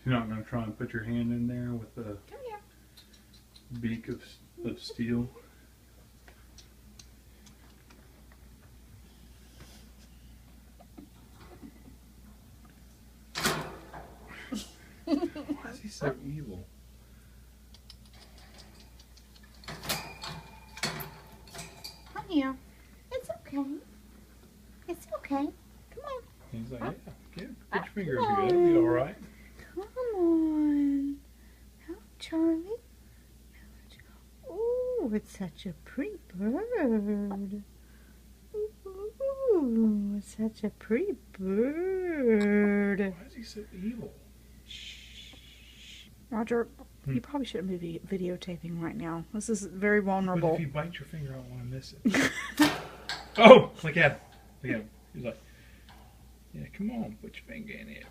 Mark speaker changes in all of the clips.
Speaker 1: You're not going to try and put your hand in there with the beak of steel? Why is he so evil?
Speaker 2: Come here. It's okay. It's okay. Come on.
Speaker 1: He's like, yeah, put your finger over here. It'll be all right.
Speaker 2: Come on. Hello, Charlie. Oh, it's such a pretty bird. Ooh, it's such a pretty bird.
Speaker 1: Why is he so evil?
Speaker 2: Shh. Roger, you probably shouldn't be videotaping right now. This is very vulnerable.
Speaker 1: But if you bite your finger, I don't want to miss it. Oh, look at him. Look at him. He's like, yeah, come on, put your finger in it.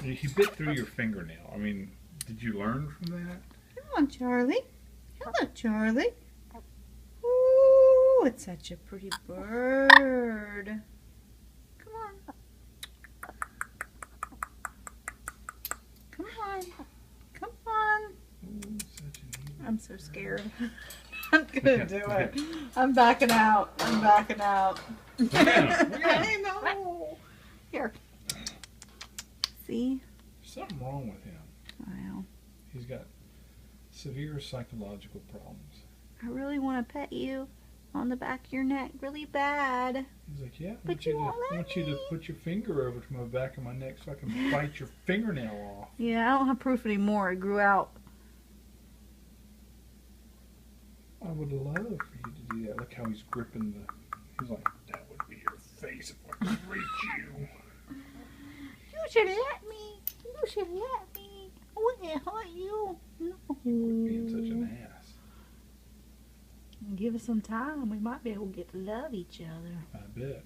Speaker 1: And he bit through your fingernail. I mean, did you learn from that?
Speaker 2: Come on, Charlie. Hello, Charlie. Ooh, it's such a pretty bird. Come on. Come on. Come on.
Speaker 1: Ooh, such an evil.
Speaker 2: I'm so scared. I'm gonna do it. I'm backing out. I'm backing out. I know. Here. See?
Speaker 1: There's something wrong with him.
Speaker 2: I know.
Speaker 1: He's got severe psychological problems.
Speaker 2: I really want to pet you on the back of your neck really bad.
Speaker 1: He's like, yeah,
Speaker 2: But you won't let
Speaker 1: I want you to put your finger over to my back of my neck so I can bite your fingernail off.
Speaker 2: Yeah, I don't have proof anymore. It grew out.
Speaker 1: I would love for you to do that. Look how he's gripping the... He's like, that would be your face if I could reach you.
Speaker 2: You should let me. You should let me. I wouldn't hurt you. No.
Speaker 1: Being such an ass.
Speaker 2: Give us some time. We might be able to get to love each other.
Speaker 1: I bet.